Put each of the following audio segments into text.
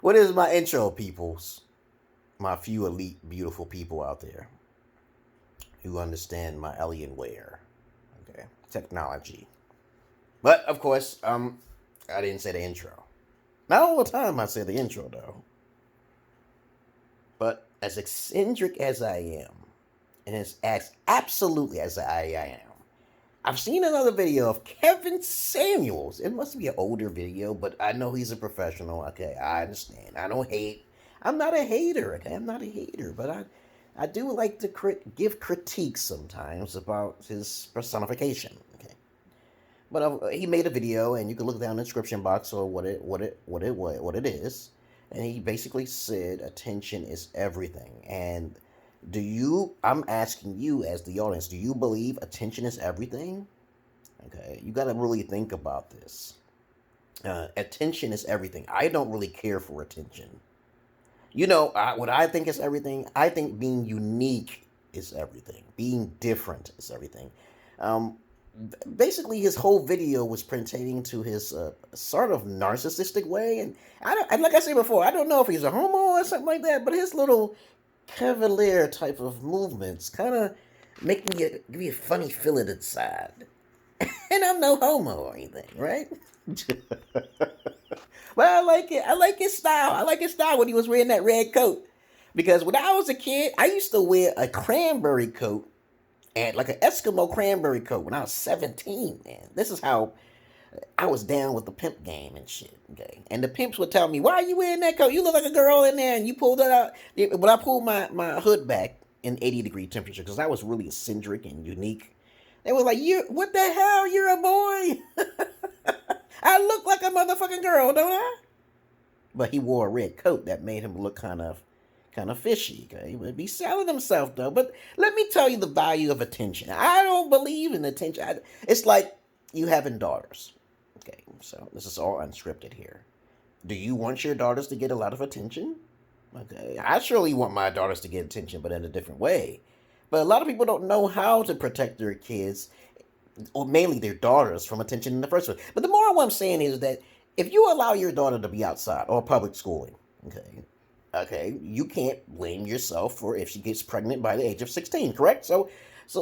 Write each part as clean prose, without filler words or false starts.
What is my intro, peoples? My few elite, beautiful people out there who understand my alien wear. Okay, technology. But of course, I didn't say the intro. Not all the time I say the intro though. But as eccentric as I am, and as absolutely as I am, I've seen another video of Kevin Samuels. It must be an older video, but I know he's a professional. Okay, I understand. I don't hate. I'm not a hater. Okay, I'm not a hater, but I do like to give critiques sometimes about his personification. Okay, but he made a video, and you can look down in the description box or what it is, and he basically said attention is everything. And I'm asking you as the audience, do you believe attention is everything? Okay, you got to really think about this. Attention is everything. I don't really care for attention. You know, what I think is everything? I think being unique is everything. Being different is everything. Basically, his whole video was pertaining to his sort of narcissistic way. And like I said before, I don't know if he's a homo or something like that, but his little cavalier type of movements kind of make me give me a funny feeling inside. And I'm no homo or anything, right? But I like it. I like his style. I like his style when he was wearing that red coat. Because when I was a kid, I used to wear a cranberry coat and like an Eskimo cranberry coat when I was 17, man. This is how I was down with the pimp game and shit, okay? And the pimps would tell me, why are you wearing that coat? You look like a girl in there, and you pulled it out. When I pulled my hood back in 80-degree temperature, because I was really eccentric and unique, they were like, what the hell? You're a boy. I look like a motherfucking girl, don't I? But he wore a red coat that made him look kind of fishy, okay? He would be selling himself, though. But let me tell you the value of attention. I don't believe in attention. It's like you having daughters. Okay, so this is all unscripted here. Do you want your daughters to get a lot of attention? Okay, I surely want my daughters to get attention, but in a different way. But a lot of people don't know how to protect their kids, or mainly their daughters, from attention in the first place. But the moral what I'm saying is that if you allow your daughter to be outside or public schooling, okay, you can't blame yourself for if she gets pregnant by the age of 16, correct? So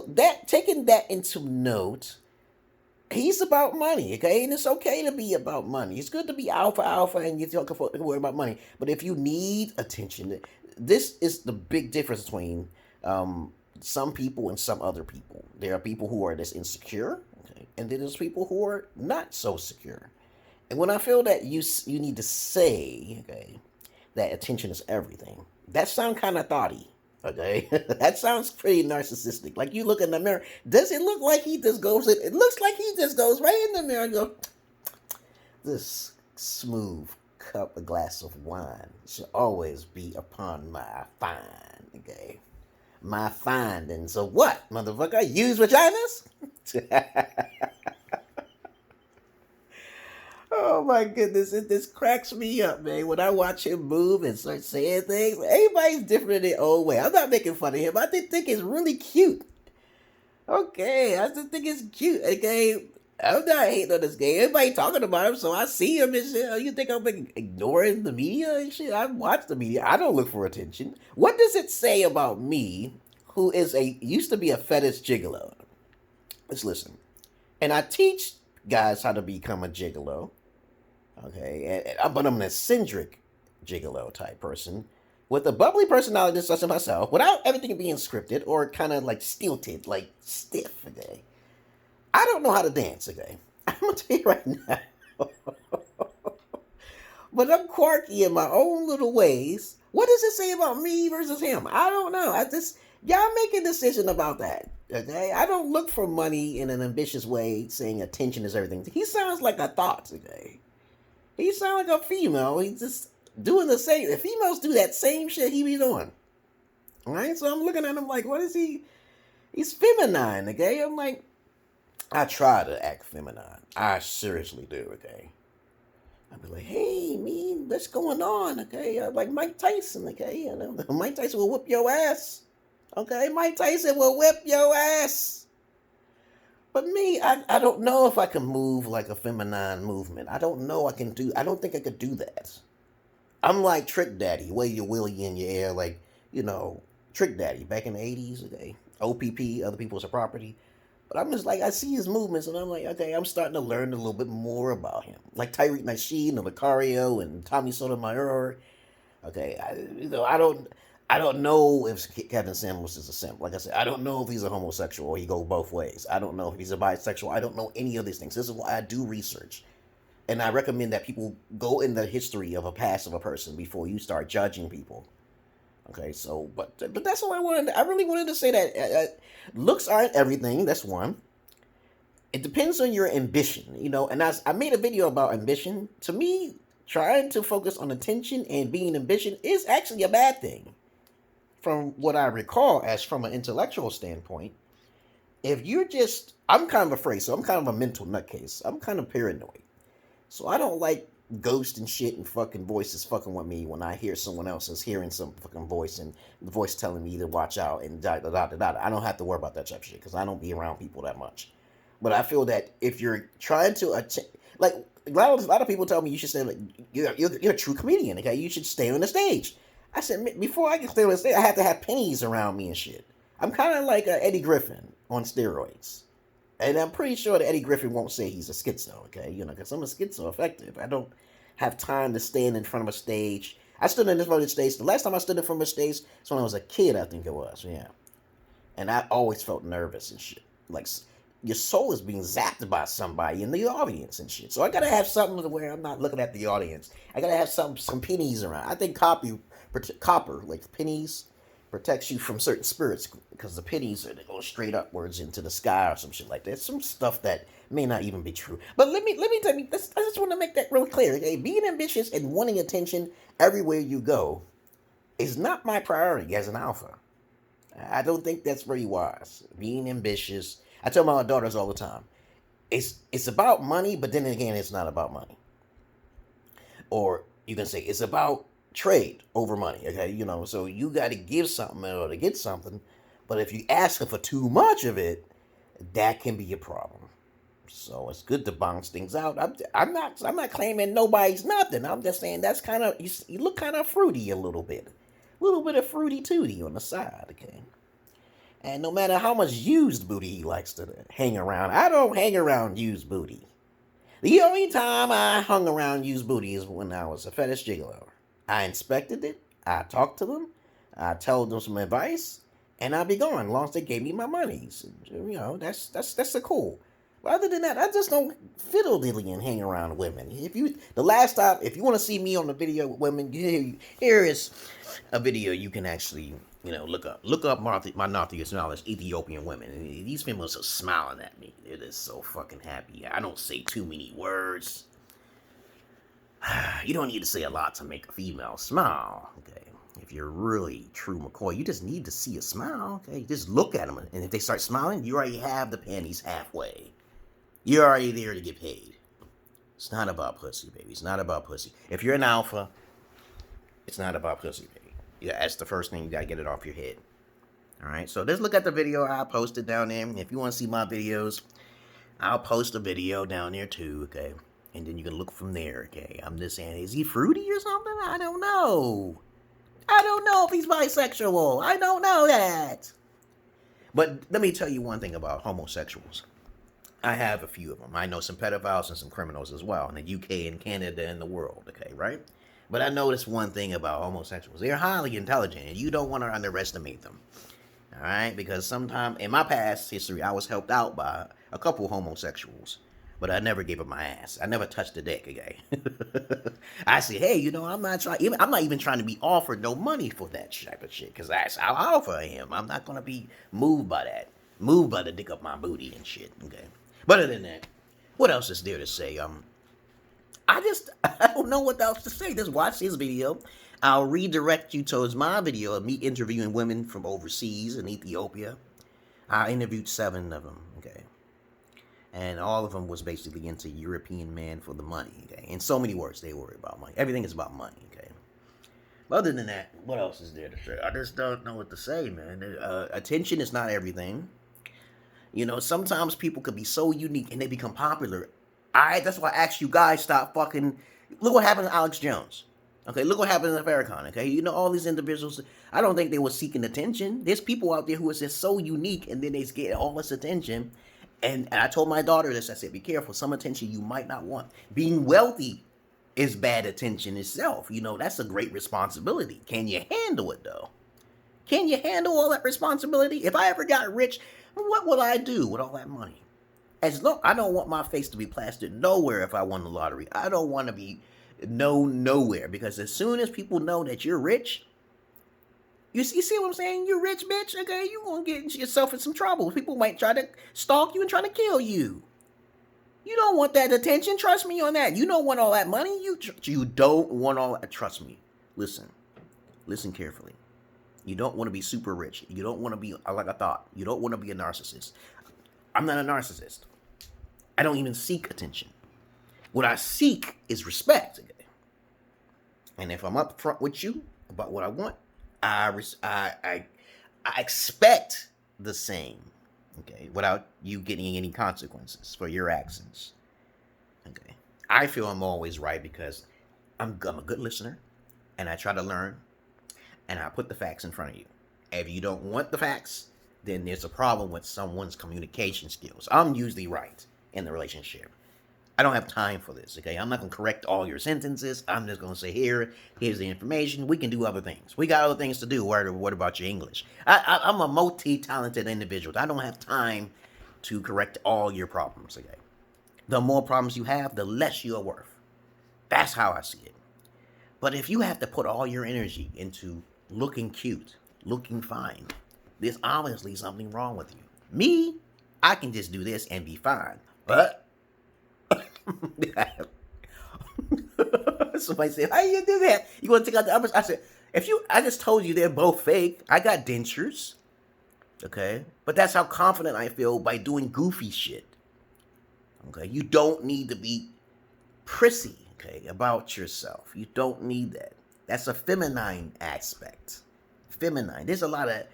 that taking that into note, he's about money, okay? And it's okay to be about money. It's good to be alpha, and you don't worry about money. But if you need attention, this is the big difference between some people and some other people. There are people who are this insecure, okay? And then there's people who are not so secure. And when I feel that you need to say, okay, that attention is everything, that sounds kind of thoughty. Okay, that sounds pretty narcissistic. Like you look in the mirror, does it look like he just goes? It looks like he just goes right in the mirror and goes, this smooth cup, a glass of wine should always be upon my find. Okay, my findings of what, motherfucker? Use vaginas? Oh my goodness, this cracks me up, man. When I watch him move and start saying things, everybody's different in their own way. I'm not making fun of him. I just think it's really cute. Okay, I just think it's cute. Okay, I'm not hating on this guy. Everybody talking about him, so I see him and shit. You think I'm ignoring the media and shit? I watch the media. I don't look for attention. What does it say about me, who used to be a fetish gigolo? Let's listen. And I teach guys how to become a gigolo. Okay, but I'm an eccentric gigolo type person with a bubbly personality such as myself, without everything being scripted or kind of like stilted, like stiff. Okay, I don't know how to dance. Okay, I'm gonna tell you right now, but I'm quirky in my own little ways. What does it say about me versus him? I don't know. Y'all make a decision about that. Okay, I don't look for money in an ambitious way, saying attention is everything. He sounds like a thought. Okay. He sounds like a female. He's just doing the same. If females do that same shit he be doing. Alright? So I'm looking at him like, what is he? He's feminine, okay? I'm like, I try to act feminine. I seriously do, okay? I'd be like, hey, man, what's going on? Okay, like Mike Tyson, okay? And Mike Tyson will whip your ass. Okay, Mike Tyson will whip your ass. But me, I don't know if I can move like a feminine movement. I don't know I don't think I could do that. I'm like Trick Daddy, wave your willy in your air, like, Trick Daddy back in the 80s, okay? OPP, other people's property. But I'm just like, I see his movements, and I'm like, okay, I'm starting to learn a little bit more about him. Like Tyreek Nasheed and Lucario and Tommy Sotomayor. Okay, I don't know if Kevin Samuels is a simp. Like I said, I don't know if he's a homosexual or he go both ways. I don't know if he's a bisexual. I don't know any of these things. This is why I do research. And I recommend that people go in the history of a past of a person before you start judging people. Okay, so, but that's what I really wanted to say that looks aren't everything. That's one. It depends on your ambition, and I made a video about ambition. To me, trying to focus on attention and being ambitious is actually a bad thing. From what I recall, as from an intellectual standpoint, if you're I'm kind of afraid, so I'm kind of a mental nutcase. I'm kind of paranoid. So I don't like ghosts and shit and fucking voices fucking with me when I hear someone else is hearing some fucking voice and the voice telling me to watch out and da da da da da. I don't have to worry about that type of shit because I don't be around people that much. But I feel that if you're trying to like a lot of people tell me you should stay, like, you're a true comedian, okay? You should stay on the stage. I said, before I can stay on the stage, I have to have pennies around me and shit. I'm kind of like Eddie Griffin on steroids. And I'm pretty sure that Eddie Griffin won't say he's a schizo, okay? Because I'm a schizoaffective. I don't have time to stand in front of a stage. I stood in front of the stage. The last time I stood in front of a stage was when I was a kid, I think it was, yeah. And I always felt nervous and shit. Like, your soul is being zapped by somebody in the audience and shit. So I gotta have something to where I'm not looking at the audience. I gotta have some pennies around. I think copper, like pennies, protects you from certain spirits because the pennies they go straight upwards into the sky or some shit like that. Some stuff that may not even be true. But let me tell you, I just want to make that real clear. Okay? Being ambitious and wanting attention everywhere you go is not my priority as an alpha. I don't think that's very wise. Being ambitious. I tell my daughters all the time, it's about money, but then again, it's not about money. Or you can say it's about trade over money, okay? So you got to give something in order to get something, but if you ask for too much of it, that can be a problem. So it's good to bounce things out. I'm not claiming nobody's nothing. I'm just saying that's kind of you look kind of fruity a little bit of fruity tooty on the side, okay? And no matter how much used booty he likes to hang around, I don't hang around used booty. The only time I hung around used booty is when I was a fetish gigolo. I inspected it, I talked to them, I told them some advice, and I'd be gone as long as they gave me my money. So, that's a cool. But other than that, I just don't fiddle dilly and hang around women. If you want to see me on the video with women, here is a video you can actually look up. Look up my Narcissist knowledge, Ethiopian women. These females are smiling at me. They're just so fucking happy. I don't say too many words. You don't need to say a lot to make a female smile, okay? If you're really true McCoy, you just need to see a smile, okay? Just look at them, and if they start smiling, you already have the panties halfway. You're already there to get paid. It's not about pussy, baby. It's not about pussy. If you're an alpha, it's not about pussy, baby. Yeah, that's the first thing you gotta get it off your head. All right, so just look at the video I posted down there. If you want to see my videos, I'll post a video down there too, okay? And then you can look from there, okay? I'm just saying, is he fruity or something? I don't know. I don't know if he's bisexual. I don't know that. But let me tell you one thing about homosexuals. I have a few of them. I know some pedophiles and some criminals as well in the UK and Canada and the world, okay, right? But I noticed one thing about homosexuals. They're highly intelligent, and you don't want to underestimate them, all right? Because sometime in my past history, I was helped out by a couple homosexuals. But I never gave up my ass. I never touched the dick, okay? I said, hey, I'm not even trying to be offered no money for that type of shit, because that's how alpha I am. I'm not gonna be moved by that, moved by the dick up my booty and shit, okay? But other than that, what else is there to say? I don't know what else to say. Just watch this video. I'll redirect you towards my video of me interviewing women from overseas in Ethiopia. I interviewed 7 of them, okay? And all of them was basically into European man for the money. Okay, in so many words, they worry about money. Everything is about money. Okay. But other than that, what else is there to say? I just don't know what to say, man. Attention is not everything. You know, sometimes people could be so unique and they become popular. That's why I asked you guys, stop fucking. Look what happened to Alex Jones. Okay, look what happened to Farrakhan. Okay, you know, all these individuals, I don't think they were seeking attention. There's people out there who are just so unique and then they get all this attention. And I told my daughter this, I said, be careful, some attention you might not want. Being wealthy is bad attention itself. You know, that's a great responsibility. Can you handle it, though? Can you handle all that responsibility? If I ever got rich, what would I do with all that money? As long, I don't want my face to be plastered nowhere if I won the lottery. I don't want to be nowhere. Because as soon as people know that you're rich, you see what I'm saying? You're rich, bitch. Okay, you're going to get yourself in some trouble. People might try to stalk you and try to kill you. You don't want that attention. Trust me on that. You don't want all that money. You don't want all that. Trust me. Listen carefully. You don't want to be super rich. You don't want to be like I thought. You don't want to be a narcissist. I'm not a narcissist. I don't even seek attention. What I seek is respect. Okay? And if I'm up front with you about what I want, I expect the same, okay, without you getting any consequences for your actions, okay. I feel I'm always right because I'm a good listener, and I try to learn, and I put the facts in front of you. If you don't want the facts, then there's a problem with someone's communication skills. I'm usually right in the relationship. I don't have time for this, okay? I'm not going to correct all your sentences. I'm just going to say, here's the information. We can do other things. We got other things to do. What about your English? I'm a multi-talented individual. I don't have time to correct all your problems, okay? The more problems you have, the less you're worth. That's how I see it. But if you have to put all your energy into looking cute, looking fine, there's obviously something wrong with you. Me, I can just do this and be fine. But somebody said, how you do that? You want to take out the uppers? I said, I just told you they're both fake. I got dentures. Okay? But that's how confident I feel by doing goofy shit. Okay? You don't need to be prissy, okay, about yourself. You don't need that. That's a feminine aspect. Feminine. There's a lot of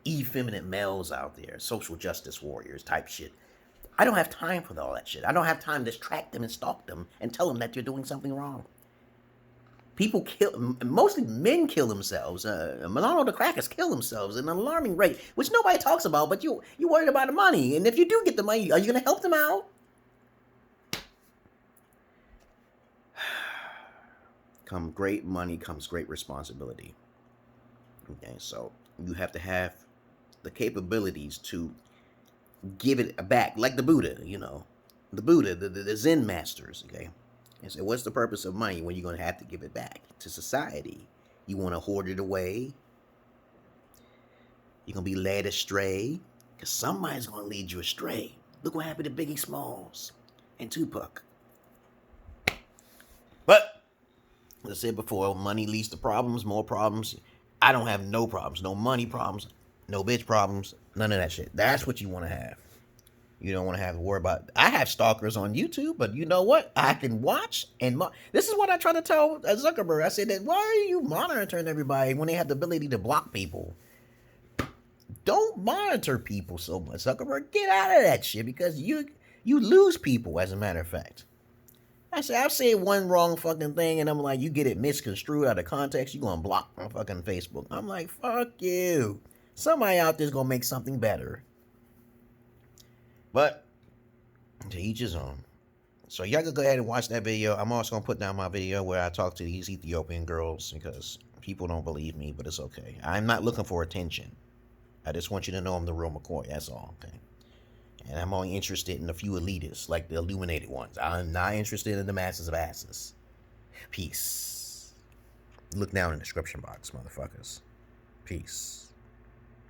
effeminate males out there, social justice warriors type shit. I don't have time for all that shit. I don't have time to track them and stalk them and tell them that you're doing something wrong. People mostly men kill themselves. Milano the crackers kill themselves at an alarming rate, which nobody talks about, but you worried about the money. And if you do get the money, are you going to help them out? Come great money comes great responsibility. Okay, so you have to have the capabilities to give it back, like the Buddha, you know. The Buddha, the Zen masters, okay? And so what's the purpose of money when you're going to have to give it back to society? You want to hoard it away? You're going to be led astray? Because somebody's going to lead you astray. Look what happened to Biggie Smalls and Tupac. But, as I said before, money leads to problems, more problems. I don't have no problems, no money problems, no bitch problems, none of that shit. That's what you want to have. You don't want to have to worry about. I have stalkers on YouTube, but you know what? I can watch and this is what I try to tell Zuckerberg. I said that why are you monitoring everybody when they have the ability to block people? Don't monitor people so much, Zuckerberg. Get out of that shit because you lose people. As a matter of fact, I said I've said one wrong fucking thing, and I'm like, you get it misconstrued out of context, you gonna block my fucking Facebook. I'm like, fuck you. Somebody out there's gonna make something better. But to each his own. So y'all can go ahead and watch that video. I'm also gonna put down my video where I talk to these Ethiopian girls because people don't believe me, but it's okay. I'm not looking for attention. I just want you to know I'm the real McCoy. That's all, okay? And I'm only interested in a few elitists, like the illuminated ones. I'm not interested in the masses of asses. Peace. Look down in the description box, motherfuckers. Peace.